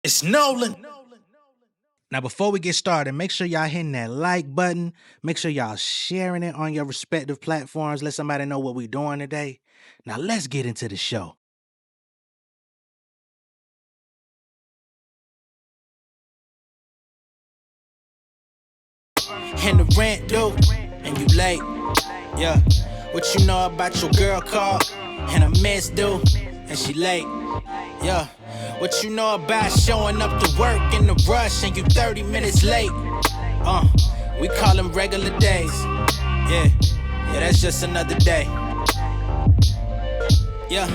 It's Nolan. Now, before we get started, make sure y'all hitting that like button. Make sure y'all sharing it on your respective platforms. Let somebody know what we're doing today. Now, let's get into the show. And the rent due, and you late. Yeah, what you know about your girl call? And a miss due, and she late. Yeah, what you know about showing up to work in the rush and you 30 minutes late? We call them regular days. Yeah, that's just another day. Yeah,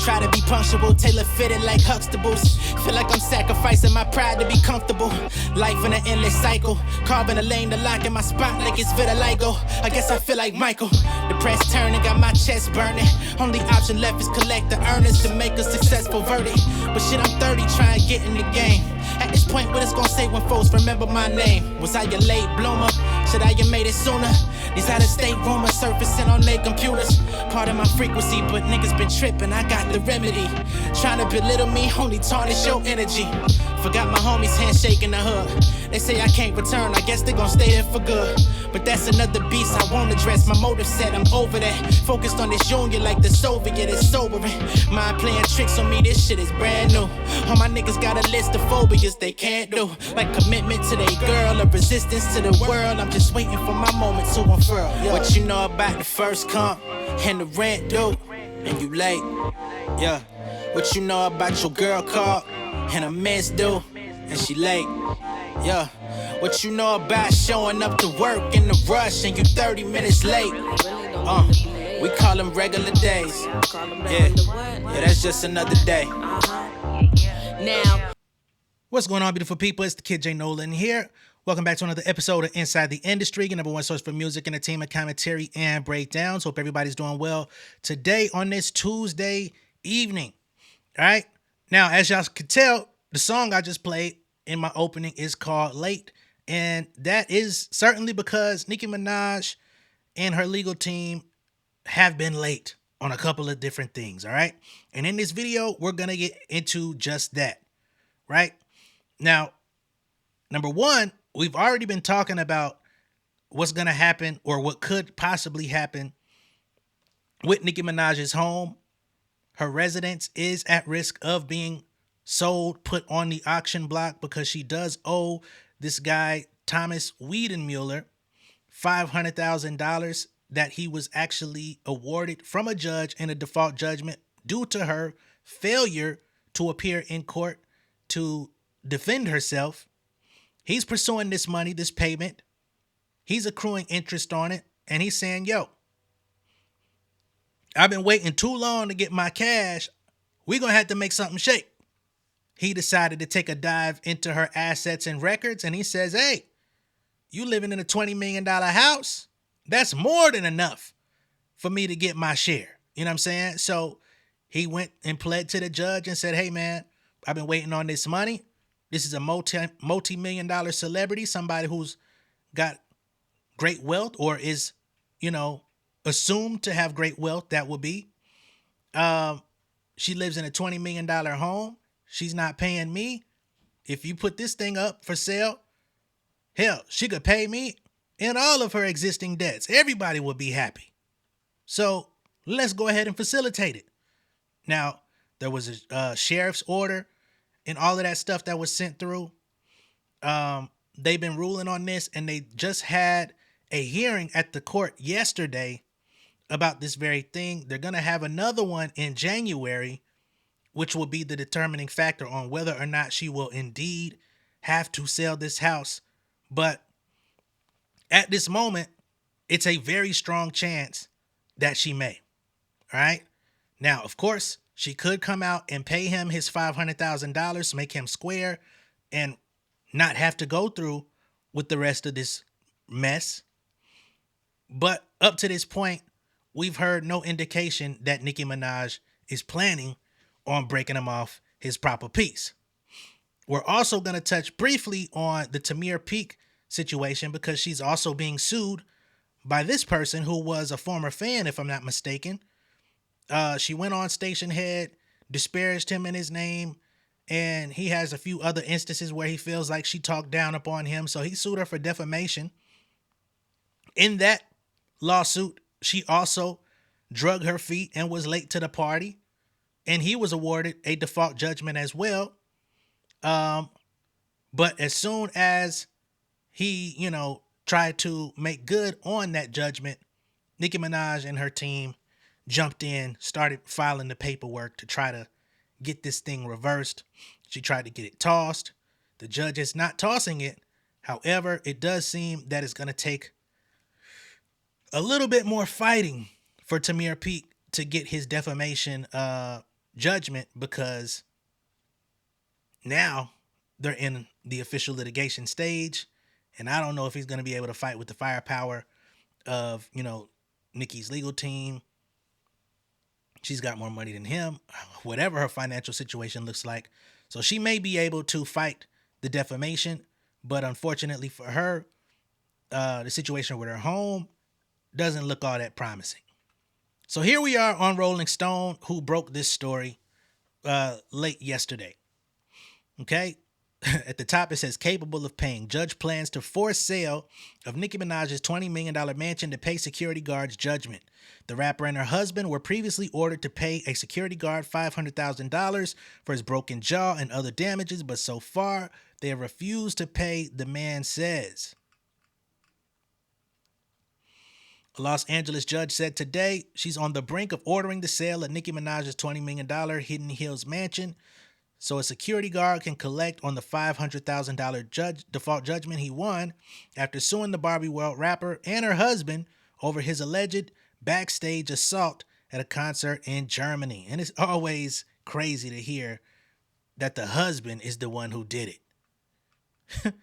try to be punctual, tailor fitted like Huxtables. Feel like I'm sacrificing my pride to be comfortable. Life in an endless cycle, carving a lane to lock in my spot like it's vitiligo. I guess I feel like Michael. The press turning, got my chest burning. Only option left is collect the earnings to make a successful verdict. But shit, I'm 30, trying to get in the game. At this point, what it's gonna say when folks remember my name? Was I your late bloomer? Should I have made it sooner? These out-of-state rumors surfacing on their computers. Part of my frequency, but niggas been tripping, I got the remedy. Trying to belittle me, only tarnish your energy. Forgot my homies handshake in the hood. They say I can't return, I guess they gon' stay there for good. But that's another beast I won't address. My motive set, I'm over that. Focused on this union like the Soviet, it's sobering. Mind playing tricks on me, this shit is brand new. All my niggas got a list of phobias they can't do. Like commitment to their girl, a resistance to the world. I'm just waiting for my moment to unfurl. Yeah. What you know about the first comp and the rent due, and you late. Yeah, what you know about your girl call and a miss due, and she late. Yeah, what you know about showing up to work in the rush and you 30 minutes late? We call them regular days. Yeah, that's just another day. Now, what's going on, beautiful people? It's the kid J Nolan here. Welcome back to another episode of Inside the Industry, your number one source for music, entertainment, commentary, and breakdowns. Hope everybody's doing well today on this Tuesday evening. All right. Now, as y'all can tell, the song I just played in my opening is called Late. And that is certainly because Nicki Minaj and her legal team have been late on a couple of different things. All right. And in this video, we're going to get into just that. Right. Now, number one, we've already been talking about what's going to happen or what could possibly happen with Nicki Minaj's home. Her residence is at risk of being sold, put on the auction block, because she does owe this guy, Thomas Wiedenmuller, $500,000 that he was actually awarded from a judge in a default judgment due to her failure to appear in court to defend herself. He's pursuing this money, this payment. He's accruing interest on it. And he's saying, yo, I've been waiting too long to get my cash. We're going to have to make something shake. He decided to take a dive into her assets and records. And he says, hey, you living in a $20 million house? That's more than enough for me to get my share. You know what I'm saying? So he went and pled to the judge and said, hey, man, I've been waiting on this money. This is a multi-million dollar celebrity, somebody who's got great wealth or is, assumed to have great wealth. That would be. She lives in a $20 million home. She's not paying me. If you put this thing up for sale, hell, she could pay me and all of her existing debts. Everybody would be happy. So let's go ahead and facilitate it. Now, there was a sheriff's order and all of that stuff that was sent through. They've been ruling on this, and they just had a hearing at the court yesterday about this very thing. They're going to have another one in January, which will be the determining factor on whether or not she will indeed have to sell this house. But at this moment, it's a very strong chance that she may. All right. Now, of course, she could come out and pay him his $500,000, make him square, and not have to go through with the rest of this mess. But up to this point, we've heard no indication that Nicki Minaj is planning on breaking him off his proper piece. We're also going to touch briefly on the Tamir Peak situation, because she's also being sued by this person who was a former fan, if I'm not mistaken. She went on Station Head, disparaged him in his name, And he has a few other instances where he feels like she talked down upon him. So he sued her for defamation. In that lawsuit, she also drug her feet and was late to the party. And he was awarded a default judgment as well. But as soon as he, tried to make good on that judgment, Nicki Minaj and her team jumped in, started filing the paperwork to try to get this thing reversed. She tried to get it tossed. The judge is not tossing it. However, it does seem that it's going to take a little bit more fighting for Tamir Peak to get his defamation judgment, because now they're in the official litigation stage, and I don't know if he's going to be able to fight with the firepower of, Nicki's legal team. She's got more money than him, whatever her financial situation looks like. So she may be able to fight the defamation, but unfortunately for her, the situation with her home doesn't look all that promising. So here we are on Rolling Stone, who broke this story late yesterday. Okay. At the top, it says, capable of paying. Judge plans to force sale of Nicki Minaj's $20 million mansion to pay security guards judgment. The rapper and her husband were previously ordered to pay a security guard $500,000 for his broken jaw and other damages, but so far they have refused to pay, the man says. A Los Angeles judge said today she's on the brink of ordering the sale of Nicki Minaj's $20 million Hidden Hills mansion, so a security guard can collect on the $500,000 default judgment he won after suing the Barbie World rapper and her husband over his alleged backstage assault at a concert in Germany. And it's always crazy to hear that the husband is the one who did it.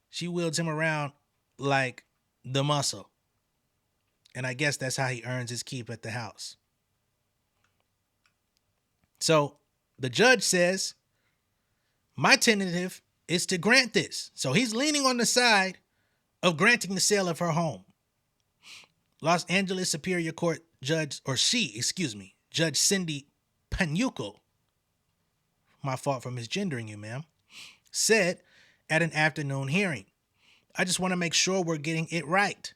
She wields him around like the muscle. And I guess that's how he earns his keep at the house. So the judge says, my tentative is to grant this. So he's leaning on the side of granting the sale of her home. Los Angeles Superior Court Judge Cindy Panuco, my fault for misgendering you, ma'am, said at an afternoon hearing, I just want to make sure we're getting it right.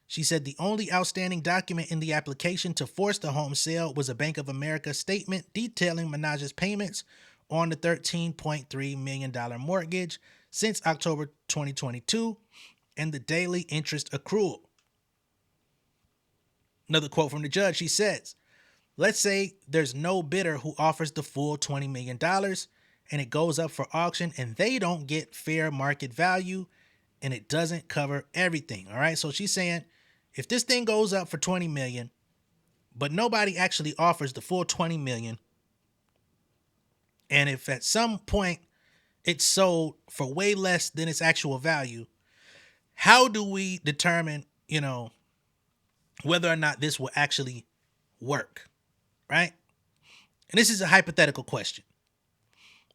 She said the only outstanding document in the application to force the home sale was a Bank of America statement detailing Minaj's payments on the $13.3 million mortgage since October 2022 and the daily interest accrual. Another quote from the judge, she says, let's say there's no bidder who offers the full $20 million and it goes up for auction and they don't get fair market value and it doesn't cover everything. All right. So she's saying if this thing goes up for $20 million, but nobody actually offers the full $20 million, and if at some point it's sold for way less than its actual value, how do we determine, whether or not this will actually work, right? And this is a hypothetical question.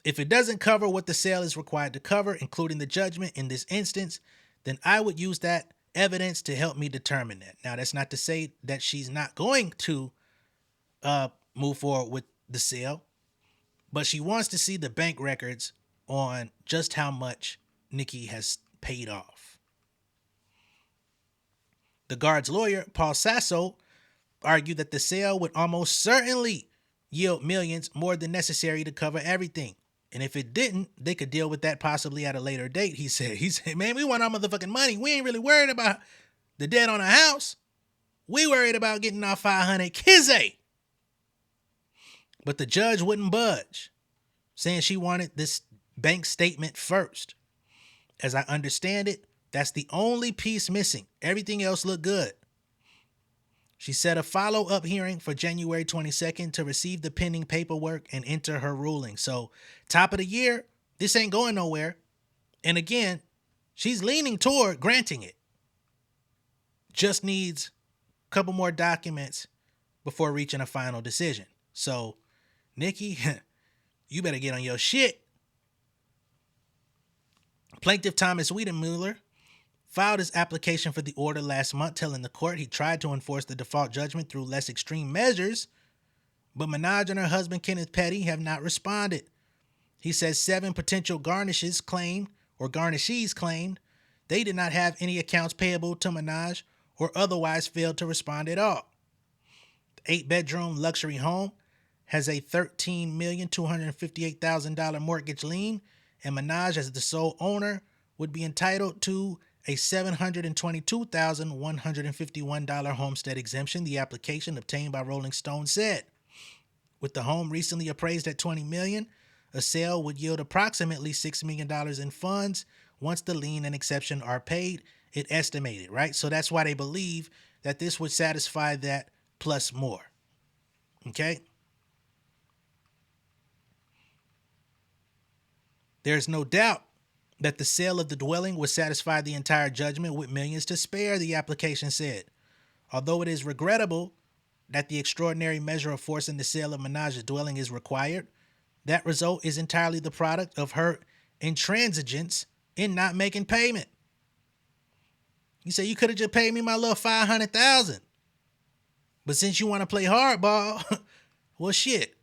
If it doesn't cover what the sale is required to cover, including the judgment in this instance, then I would use that evidence to help me determine that. Now, that's not to say that she's not going to move forward with the sale, but she wants to see the bank records on just how much Nicki has paid off. The guard's lawyer, Paul Sasso, argued that the sale would almost certainly yield millions more than necessary to cover everything. And if it didn't, they could deal with that possibly at a later date, he said. He said, man, we want our motherfucking money. We ain't really worried about the debt on our house. We worried about getting our 500 kizzy. But the judge wouldn't budge, saying she wanted this bank statement first. As I understand it, that's the only piece missing. Everything else looked good. She set a follow-up hearing for January 22nd to receive the pending paperwork and enter her ruling. So, top of the year, this ain't going nowhere. And again, she's leaning toward granting it. Just needs a couple more documents before reaching a final decision. So, Nicki, you better get on your shit. Plaintiff Thomas Wiedemuller filed his application for the order last month, telling the court he tried to enforce the default judgment through less extreme measures, but Minaj and her husband Kenneth Petty have not responded. He says 7 potential garnishes claimed, or garnishees claimed, they did not have any accounts payable to Minaj or otherwise failed to respond at all. The 8-bedroom luxury home has a $13,258,000 mortgage lien, and Minaj, as the sole owner, would be entitled to a $722,151 homestead exemption, the application obtained by Rolling Stone said. With the home recently appraised at $20 million, a sale would yield approximately $6 million in funds once the lien and exception are paid, it estimated, right? So that's why they believe that this would satisfy that plus more. Okay? There's no doubt that the sale of the dwelling would satisfy the entire judgment with millions to spare, the application said. Although it is regrettable that the extraordinary measure of forcing the sale of Minaj's dwelling is required, that result is entirely the product of her intransigence in not making payment. You say you could have just paid me my little $500,000, but since you want to play hardball, well, shit,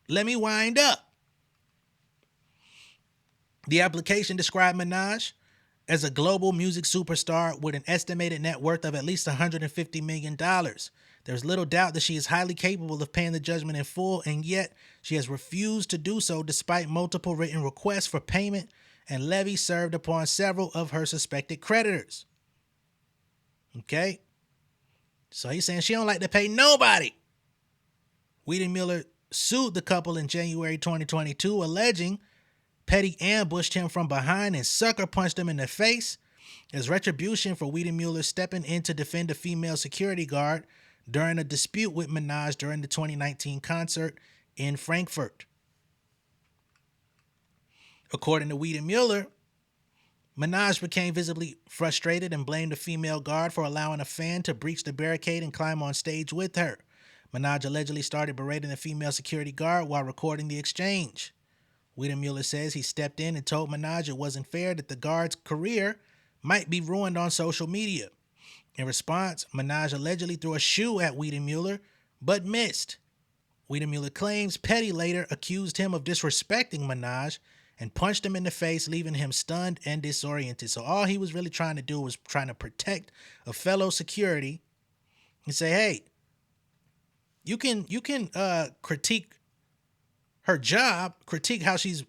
let me wind up. The application described Minaj as a global music superstar with an estimated net worth of at least $150 million. There's little doubt that she is highly capable of paying the judgment in full, and yet she has refused to do so despite multiple written requests for payment and levies served upon several of her suspected creditors. Okay? So he's saying she don't like to pay nobody. Wiedemuller sued the couple in January 2022, alleging Petty ambushed him from behind and sucker punched him in the face as retribution for Wiedemuller stepping in to defend a female security guard during a dispute with Minaj during the 2019 concert in Frankfurt. According to Wiedemuller, Minaj became visibly frustrated and blamed the female guard for allowing a fan to breach the barricade and climb on stage with her. Minaj allegedly started berating the female security guard while recording the exchange. Wiedemuller says he stepped in and told Minaj it wasn't fair that the guard's career might be ruined on social media. In response, Minaj allegedly threw a shoe at Wiedemuller, but missed. Wiedemuller claims Petty later accused him of disrespecting Minaj and punched him in the face, leaving him stunned and disoriented. So all he was really trying to do was trying to protect a fellow security and say, hey, you can critique her job, critique how she's,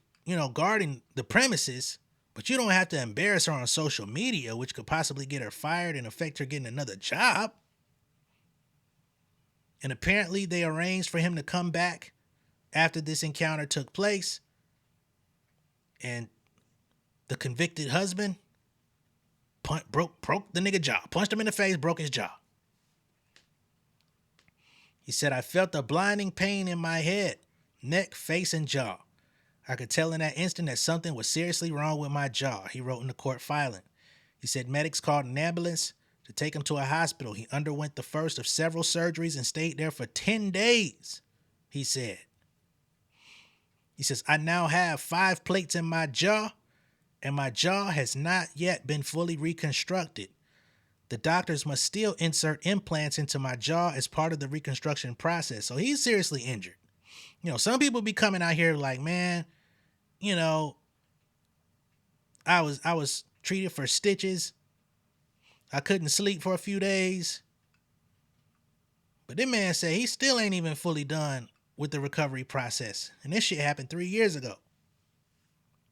guarding the premises, but you don't have to embarrass her on social media, which could possibly get her fired and affect her getting another job. And apparently they arranged for him to come back after this encounter took place. And the convicted husband broke the nigga jaw, punched him in the face, broke his jaw. He said, I felt a blinding pain in my head, neck, face, and jaw. I could tell in that instant that something was seriously wrong with my jaw, he wrote in the court filing. He said medics called an ambulance to take him to a hospital. He underwent the first of several surgeries and stayed there for 10 days, he said. He says, I now have 5 plates in my jaw, and my jaw has not yet been fully reconstructed. The doctors must still insert implants into my jaw as part of the reconstruction process. So he's seriously injured. Some people be coming out here like, man, I was treated for stitches. I couldn't sleep for a few days. But this man said he still ain't even fully done with the recovery process. And this shit happened 3 years ago.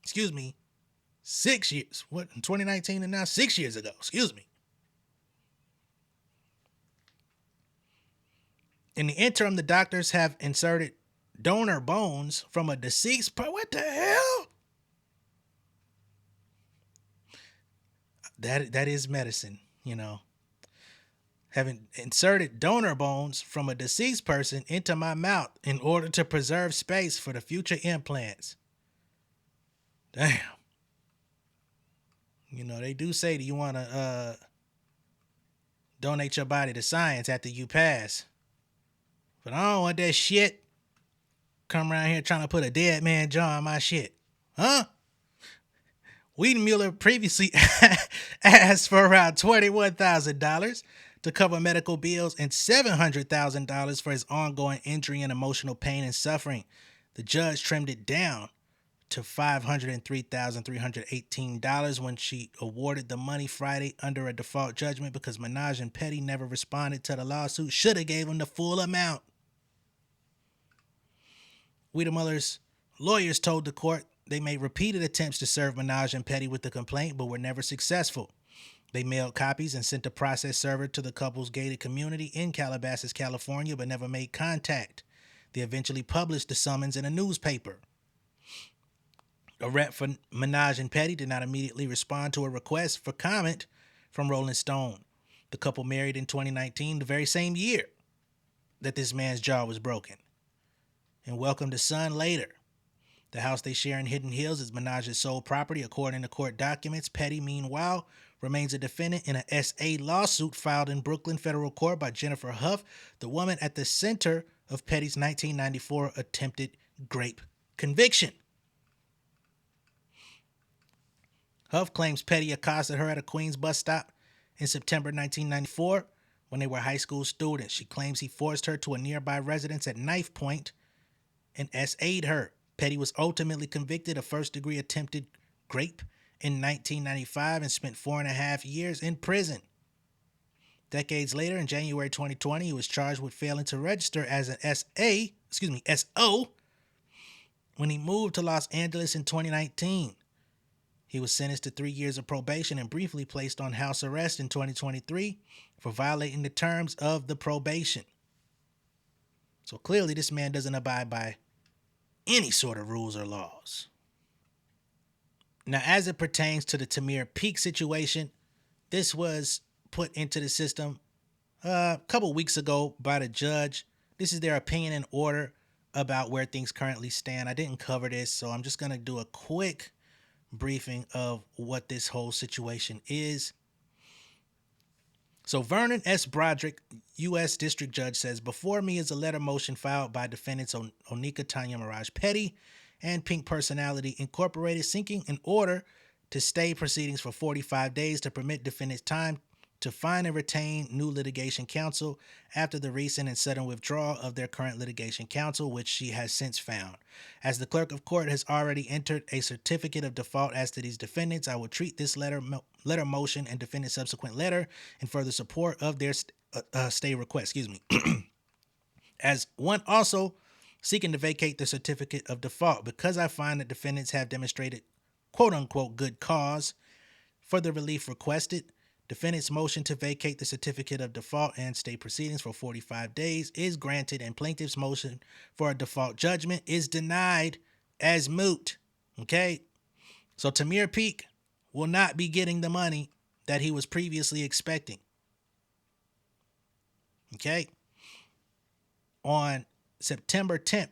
6 years. What, in 2019 and now 6 years ago. In the interim, the doctors have inserted donor bones from a deceased person. What the hell? That is medicine, Having inserted donor bones from a deceased person into my mouth in order to preserve space for the future implants. Damn. They do say that you want to donate your body to science after you pass. But I don't want that shit. Come around here trying to put a dead man jaw on my shit. Huh? Wiedemuller previously asked for around $21,000 to cover medical bills and $700,000 for his ongoing injury and emotional pain and suffering. The judge trimmed it down to $503,318 when she awarded the money Friday under a default judgment because Minaj and Petty never responded to the lawsuit. Should have gave him the full amount. Weeda Muller's lawyers told the court they made repeated attempts to serve Minaj and Petty with the complaint, but were never successful. They mailed copies and sent a process server to the couple's gated community in Calabasas, California, but never made contact. They eventually published the summons in a newspaper. A rep for Minaj and Petty did not immediately respond to a request for comment from Rolling Stone. The couple married in 2019, the very same year that this man's jaw was broken, and welcomed a son later. The house they share in Hidden Hills is Minaj's sole property, according to court documents. Petty, meanwhile, remains a defendant in an SA lawsuit filed in Brooklyn federal court by Jennifer Huff, the woman at the center of Petty's 1994 attempted rape conviction. Huff claims Petty accosted her at a Queens bus stop in September 1994 when they were high school students. She claims he forced her to a nearby residence at knife point and SA'd her. Petty was ultimately convicted of first-degree attempted rape in 1995 and spent 4.5 years in prison. Decades later, in January 2020, he was charged with failing to register as an SO when he moved to Los Angeles in 2019. He was sentenced to 3 years of probation and briefly placed on house arrest in 2023 for violating the terms of the probation. So clearly this man doesn't abide by any sort of rules or laws. Now, as it pertains to the Tamir Peak situation, this was put into the system a couple weeks ago by the judge. This is their opinion and order about where things currently stand. I didn't cover this, so I'm just going to do a quick briefing of what this whole situation is. So Vernon S. Broderick, U.S. District Judge, says, before me is a letter motion filed by defendants Onika Tanya Mirage Petty and Pink Personality Incorporated seeking an order to stay proceedings for 45 days to permit defendants time to find and retain new litigation counsel after the recent and sudden withdrawal of their current litigation counsel, which she has since found. As the clerk of court has already entered a certificate of default as to these defendants, I will treat this letter motion and defendant's subsequent letter in further support of their stay request, as one also seeking to vacate the certificate of default because I find that defendants have demonstrated quote-unquote good cause for the relief requested. Defendant's motion to vacate the certificate of default and stay proceedings for 45 days is granted, and plaintiff's motion for a default judgment is denied as moot. Okay? So Tamir Peak will not be getting the money that he was previously expecting. Okay? On September 10th,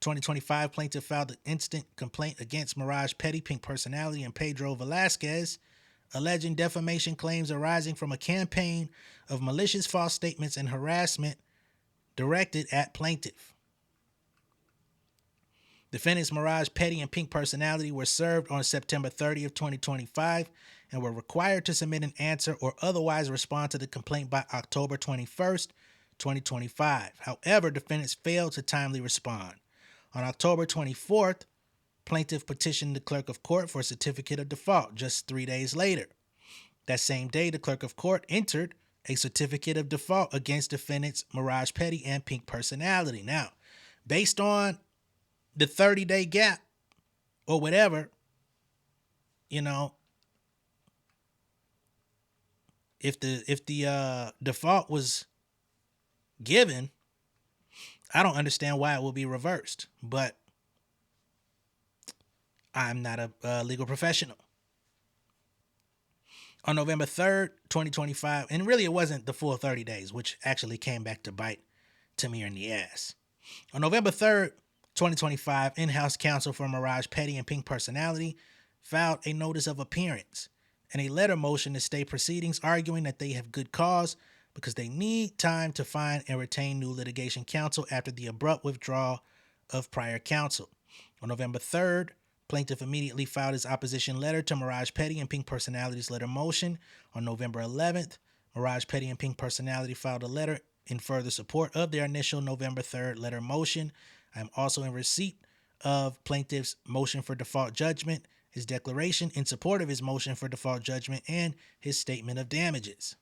2025, plaintiff filed an instant complaint against Mirage Petty, Pink Personality, and Pedro Velasquez, alleging defamation claims arising from a campaign of malicious false statements and harassment directed at plaintiff. Defendants Mirage Petty and Pink Personality were served on September 30th, 2025, and were required to submit an answer or otherwise respond to the complaint by October 21st, 2025. However, defendants failed to timely respond. On October 24th, plaintiff petitioned the clerk of court for a certificate of default just 3 days later. That same day, the clerk of court entered a certificate of default against defendants Mirage Petty and Pink Personality. Now, based on the 30-day gap or whatever, if the default was given, I don't understand why it will be reversed, but I'm not a legal professional. On November 3rd, 2025, and really it wasn't the full 30 days, which actually came back to bite Tamir in the ass. On November 3rd, 2025, in-house counsel for Mirage Petty and Pink Personality filed a notice of appearance and a letter motion to stay proceedings, arguing that they have good cause because they need time to find and retain new litigation counsel after the abrupt withdrawal of prior counsel. On November 3rd, plaintiff immediately filed his opposition letter to Mirage Petty and Pink Personality's letter motion. On November 11th, Mirage Petty and Pink Personality filed a letter in further support of their initial November 3rd letter motion. I am also in receipt of plaintiff's motion for default judgment, his declaration in support of his motion for default judgment, and his statement of damages.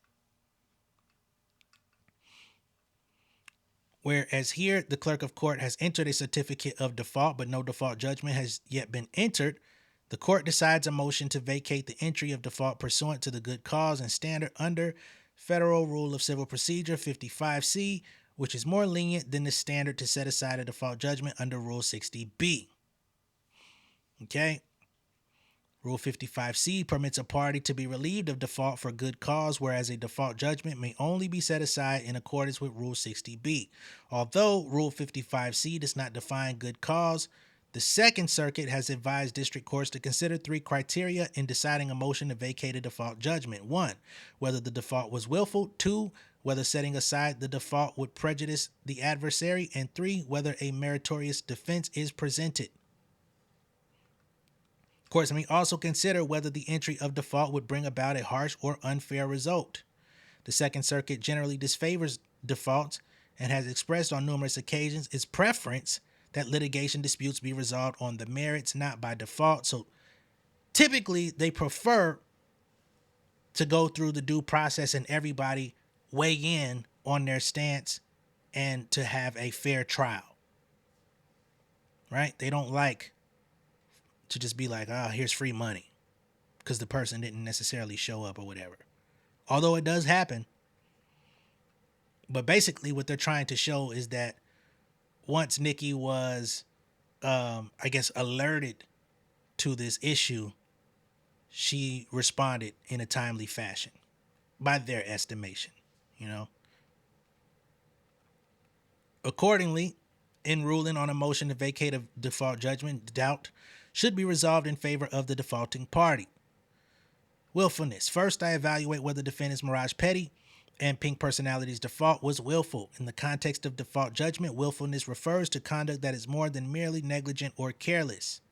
Whereas here, the clerk of court has entered a certificate of default, but no default judgment has yet been entered. The court decides a motion to vacate the entry of default pursuant to the good cause and standard under Federal Rule of Civil Procedure 55C, which is more lenient than the standard to set aside a default judgment under Rule 60B. Okay? Rule 55C permits a party to be relieved of default for good cause, whereas a default judgment may only be set aside in accordance with Rule 60B. Although Rule 55C does not define good cause, the Second Circuit has advised district courts to consider three criteria in deciding a motion to vacate a default judgment. 1, whether the default was willful. 2, whether setting aside the default would prejudice the adversary. And 3, whether a meritorious defense is presented. Courts may also consider whether the entry of default would bring about a harsh or unfair result. The Second Circuit generally disfavors defaults and has expressed on numerous occasions its preference that litigation disputes be resolved on the merits, not by default. So typically they prefer to go through the due process and everybody weigh in on their stance and to have a fair trial. Right? They don't like to just be like, here's free money because the person didn't necessarily show up or whatever. Although it does happen. But basically what they're trying to show is that once Nicki was, alerted to this issue, she responded in a timely fashion by their estimation, Accordingly, in ruling on a motion to vacate a default judgment, doubt should be resolved in favor of the defaulting party. Willfulness. First, I evaluate whether defendants Mirage Petty and Pink Personality's default was willful. In the context of default judgment, willfulness refers to conduct that is more than merely negligent or careless.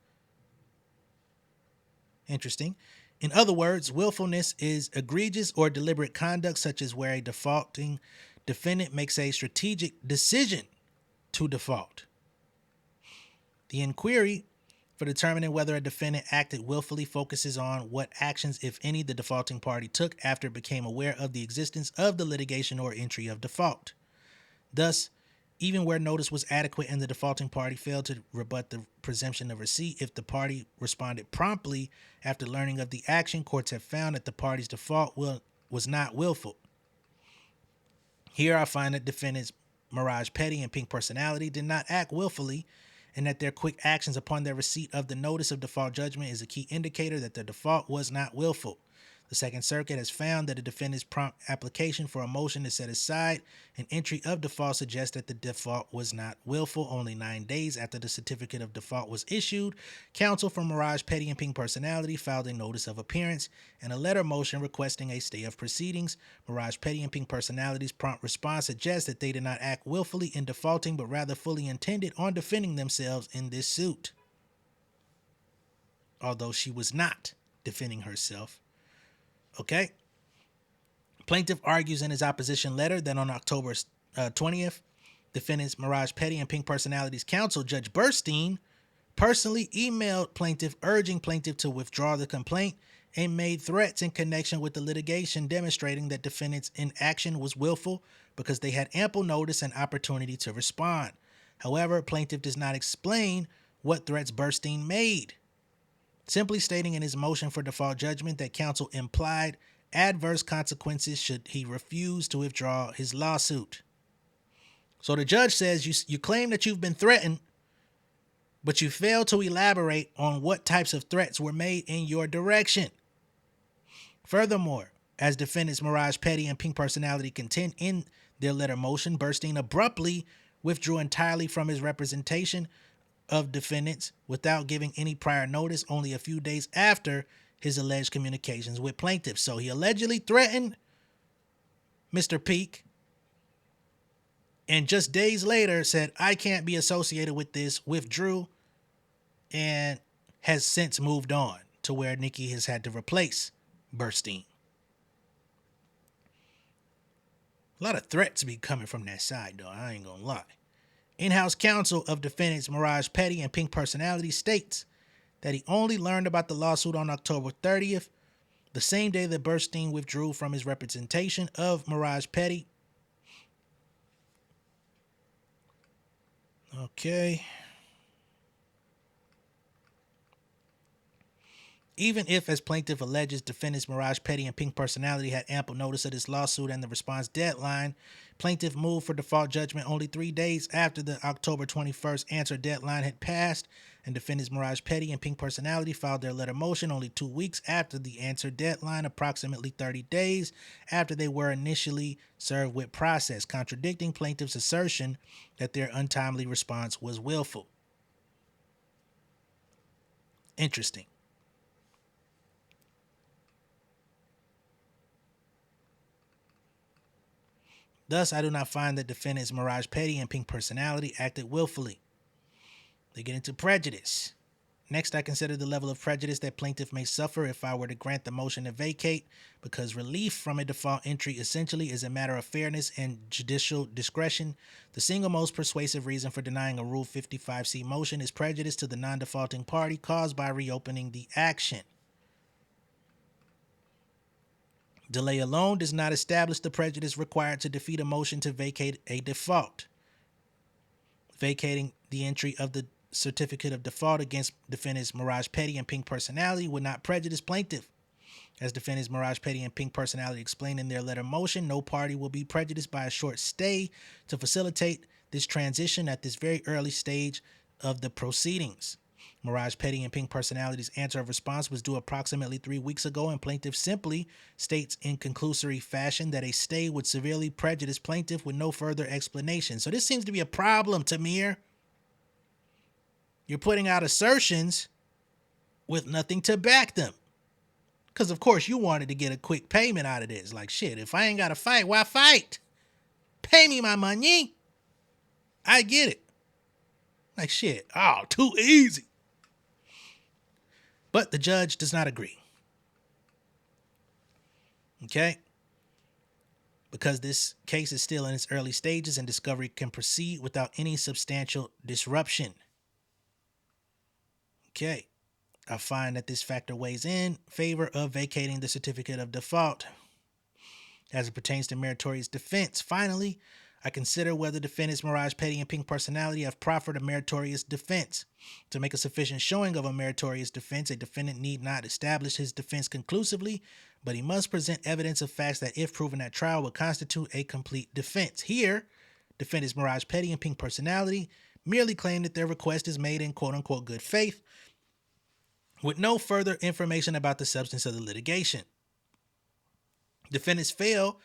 Interesting. In other words, willfulness is egregious or deliberate conduct, such as where a defaulting defendant makes a strategic decision to default. The inquiry for determining whether a defendant acted willfully focuses on what actions, if any, the defaulting party took after it became aware of the existence of the litigation or entry of default. Thus, even where notice was adequate and the defaulting party failed to rebut the presumption of receipt, if the party responded promptly after learning of the action, courts have found that the party's default was not willful. Here I find that defendants Mirage Petty and Pink Personality did not act willfully, and that their quick actions upon their receipt of the notice of default judgment is a key indicator that their default was not willful. The Second Circuit has found that a defendant's prompt application for a motion to set aside an entry of default suggests that the default was not willful. Only 9 days after the certificate of default was issued, counsel for Mirage Petty and Pink Personality filed a notice of appearance and a letter motion requesting a stay of proceedings. Mirage Petty and Pink Personality's prompt response suggests that they did not act willfully in defaulting, but rather fully intended on defending themselves in this suit. Although she was not defending herself. Okay. Plaintiff argues in his opposition letter that on October 20th, defendants Mirage Petty and Pink Personality's counsel, Judge Burstein, personally emailed plaintiff urging plaintiff to withdraw the complaint and made threats in connection with the litigation demonstrating that defendants' inaction was willful because they had ample notice and opportunity to respond. However, plaintiff does not explain what threats Burstein made, simply stating in his motion for default judgment that counsel implied adverse consequences should he refuse to withdraw his lawsuit. So the judge says you claim that you've been threatened, but you fail to elaborate on what types of threats were made in your direction. Furthermore, as defendants Mirage Petty and Pink Personality contend in their letter motion, Burstein abruptly withdrew entirely from his representation of defendants without giving any prior notice only a few days after his alleged communications with plaintiffs. So he allegedly threatened Mr. Peak and just days later said, I can't be associated with this, withdrew, and has since moved on to where Nicki has had to replace Burstein. A lot of threats be coming from that side, though. I ain't gonna lie. In-house counsel of defendants Mirage Petty and Pink Personality states that he only learned about the lawsuit on October 30th, the same day that Burstein withdrew from his representation of Mirage Petty. Okay. Even if, as plaintiff alleges, defendants Mirage Petty and Pink Personality had ample notice of this lawsuit and the response deadline, plaintiff moved for default judgment only 3 days after the October 21st answer deadline had passed, and defendants Mirage Petty and Pink Personality filed their letter motion only 2 weeks after the answer deadline, approximately 30 days after they were initially served with process, contradicting plaintiff's assertion that their untimely response was willful. Interesting. Thus, I do not find that defendants Mirage Petty and Pink Personality acted willfully. They get into prejudice. Next, I consider the level of prejudice that plaintiff may suffer if I were to grant the motion to vacate, because relief from a default entry essentially is a matter of fairness and judicial discretion. The single most persuasive reason for denying a Rule 55C motion is prejudice to the non-defaulting party caused by reopening the action. Delay alone does not establish the prejudice required to defeat a motion to vacate a default. Vacating the entry of the certificate of default against defendants Mirage Petty and Pink Personality would not prejudice plaintiff. As defendants Mirage Petty and Pink Personality explained in their letter motion, no party will be prejudiced by a short stay to facilitate this transition at this very early stage of the proceedings. Mirage Petty and Pink Personality's answer of response was due approximately 3 weeks ago, and plaintiff simply states in conclusory fashion that a stay would severely prejudice plaintiff with no further explanation. So this seems to be a problem, Tamir. You're putting out assertions with nothing to back them. Because, of course, you wanted to get a quick payment out of this. Like, shit, if I ain't got to fight, why fight? Pay me my money. I get it. Like, shit, oh, too easy. But the judge does not agree. Okay? Because this case is still in its early stages and discovery can proceed without any substantial disruption. Okay. I find that this factor weighs in favor of vacating the certificate of default as it pertains to meritorious defense. Finally, I consider whether defendants Mirage Petty and Pink Personality have proffered a meritorious defense. To make a sufficient showing of a meritorious defense, a defendant need not establish his defense conclusively, but he must present evidence of facts that, if proven at trial, would constitute a complete defense. Here, defendants Mirage Petty and Pink Personality merely claim that their request is made in quote-unquote good faith, with no further information about the substance of the litigation. Defendants fail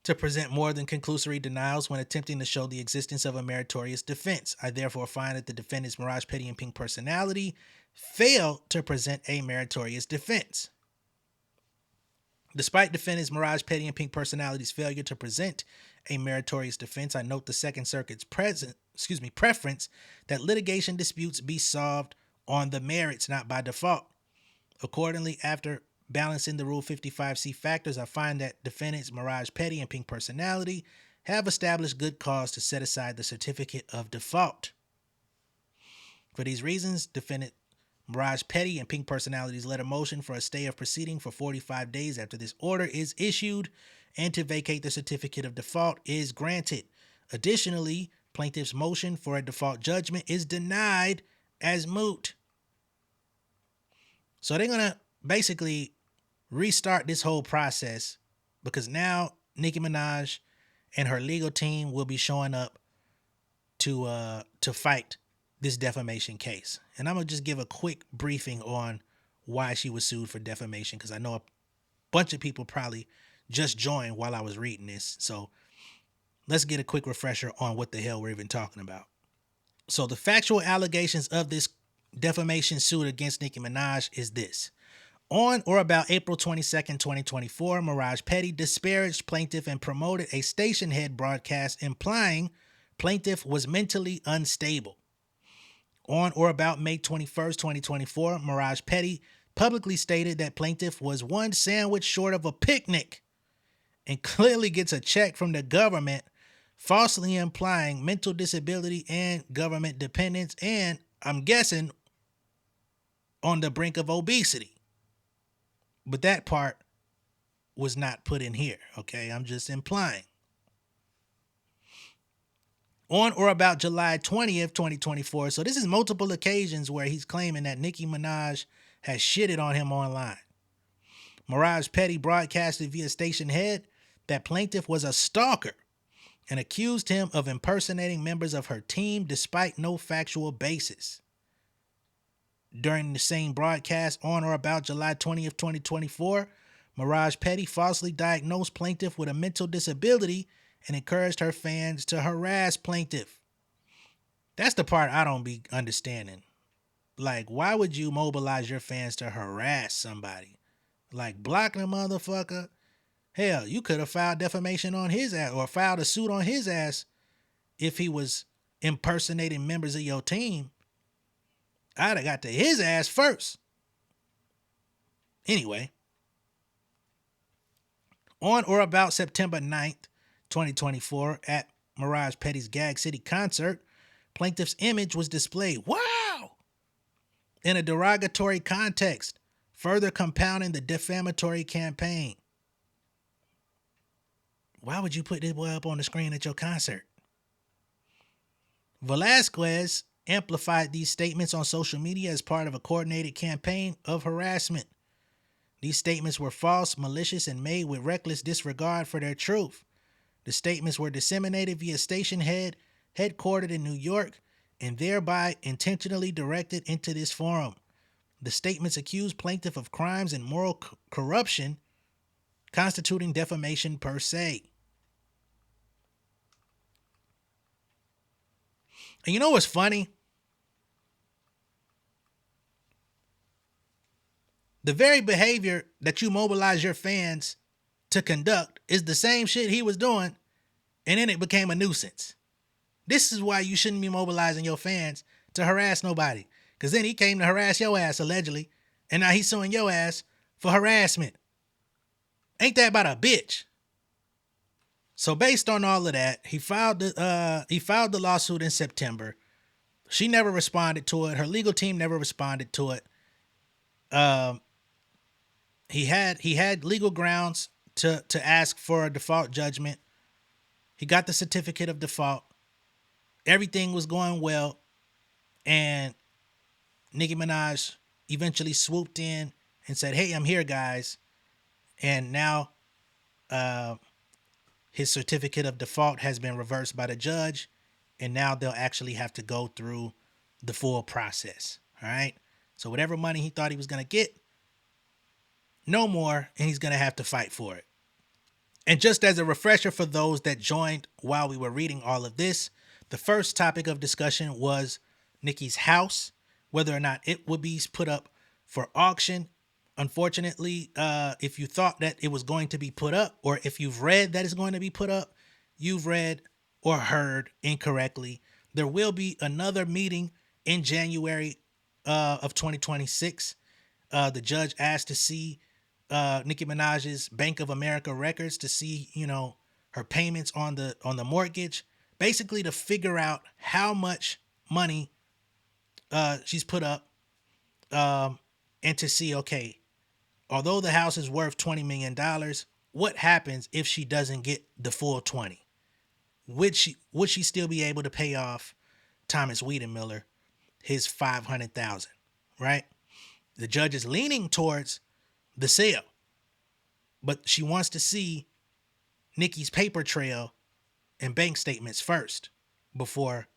to present more than conclusory denials when attempting to show the existence of a meritorious defense. I therefore find that the defendants Mirage Petty and Pink Personality fail to present a meritorious defense. Despite defendants Mirage Petty and Pink Personality's failure to present a meritorious defense, I note the Second Circuit's preference that litigation disputes be solved on the merits, not by default. Accordingly, after balancing the Rule 55C factors, I find that defendants Mirage Petty and Pink Personality have established good cause to set aside the certificate of default. For these reasons, defendant Mirage Petty and Pink Personality's letter motion for a stay of proceeding for 45 days after this order is issued and to vacate the certificate of default is granted. Additionally, plaintiff's motion for a default judgment is denied as moot. So they're going to basically restart this whole process because now Nicki Minaj and her legal team will be showing up to fight this defamation case. And I'm going to just give a quick briefing on why she was sued for defamation, because I know a bunch of people probably just joined while I was reading this. So let's get a quick refresher on what the hell we're even talking about. So the factual allegations of this defamation suit against Nicki Minaj is this. On or about April 22nd, 2024, Mirage Petty disparaged plaintiff and promoted a station head broadcast implying plaintiff was mentally unstable. On or about May 21st, 2024, Mirage Petty publicly stated that plaintiff was one sandwich short of a picnic and clearly gets a check from the government falsely implying mental disability and government dependence, and I'm guessing on the brink of obesity. But that part was not put in here, okay? I'm just implying. On or about July 20th, 2024, so this is multiple occasions where he's claiming that Nicki Minaj has shitted on him online. Mirage Petty broadcasted via station head that plaintiff was a stalker and accused him of impersonating members of her team despite no factual basis. During the same broadcast on or about July 20th, 2024, Mirage Petty falsely diagnosed plaintiff with a mental disability and encouraged her fans to harass plaintiff. That's the part I don't be understanding. Like, why would you mobilize your fans to harass somebody? Like, blocking a motherfucker? Hell, you could have filed defamation on his ass or filed a suit on his ass if he was impersonating members of your team. I'd have got to his ass first. Anyway, on or about September 9th, 2024, at Mirage Petty's Gag City concert, plaintiff's image was displayed. Wow! In a derogatory context, further compounding the defamatory campaign. Why would you put this boy up on the screen at your concert? Velasquez amplified these statements on social media as part of a coordinated campaign of harassment. These statements were false, malicious, and made with reckless disregard for their truth. The statements were disseminated via station head, headquartered in New York, and thereby intentionally directed into this forum. The statements accused plaintiff of crimes and moral corruption, constituting defamation per se. And you know what's funny? The very behavior that you mobilize your fans to conduct is the same shit he was doing, and then it became a nuisance. This is why you shouldn't be mobilizing your fans to harass nobody, because then he came to harass your ass, allegedly, and now he's suing your ass for harassment. Ain't that about a bitch? So based on all of that, he filed the lawsuit in September. She never responded to it. Her legal team never responded to it. He had legal grounds to ask for a default judgment. He got the certificate of default. Everything was going well, and Nicki Minaj eventually swooped in and said, "Hey, I'm here, guys." And now his certificate of default has been reversed by the judge, and now they'll actually have to go through the full process. All right? So whatever money he thought he was going to get, no more, and he's going to have to fight for it. And just as a refresher for those that joined while we were reading all of this, the first topic of discussion was Nicki's house, whether or not it would be put up for auction. Unfortunately, if you thought that it was going to be put up, or if you've read that it's going to be put up, you've read or heard incorrectly. There will be another meeting in January of 2026. The judge asked to see Nicki Minaj's Bank of America records to see, her payments on the mortgage, basically to figure out how much money she's put up, and to see, okay, although the house is worth $20 million, what happens if she doesn't get the full 20? Would she still be able to pay off Thomas Wiedenmiller his $500,000, right? The judge is leaning towards the sale, but she wants to see Nicki's paper trail and bank statements first before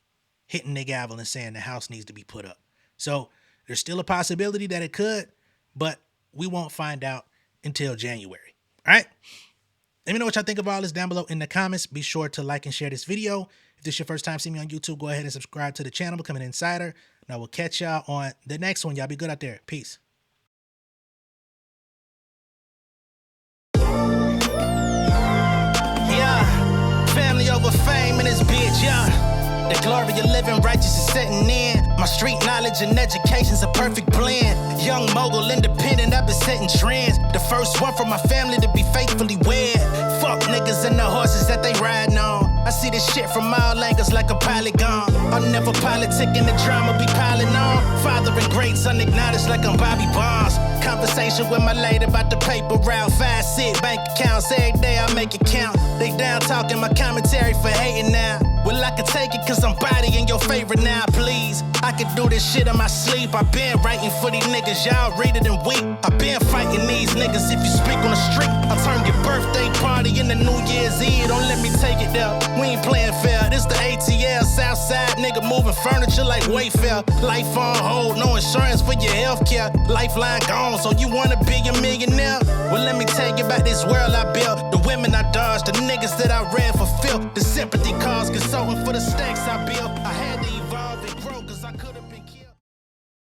hitting the gavel and saying the house needs to be put up. So there's still a possibility that it could, but we won't find out until January. All right? Let me know what y'all think of all this down below in the comments. Be sure to like and share this video. If this is your first time seeing me on YouTube, go ahead and subscribe to the channel, become an insider. And I will catch y'all on the next one. Y'all be good out there. Peace. Yeah, family over fame in this bitch, yeah. The glory of living righteous is setting in. My street knowledge and education's a perfect blend. Young mogul, independent, I've been setting trends. The first one from my family to be faithfully wed. Fuck niggas and the horses that they riding on. I see this shit from all angles like a polygon. I'll never politic in the drama be piling on. Father and greats unacknowledged like I'm Bobby Bonds. Conversation with my lady about the paper route. 5-6 bank accounts every day I make it count. They down talking my commentary for hating now. Well, I can take it cause I'm bodying your favorite now, please. I can do this shit in my sleep. I been writing for these niggas, y'all read it and weep. I been fighting these niggas if you speak on the street. I turn your birthday party into New Year's Eve. Don't let me take it there. We ain't playing fair. This the ATL, Southside nigga moving furniture like Wayfair. Life on hold, no insurance for your healthcare. Lifeline gone, so you wanna be a millionaire? Well, let me tell you about this world I built. The women I dodged, the niggas that I read for filth. The sympathy calls, consulting for the stacks I built. I had to evolve.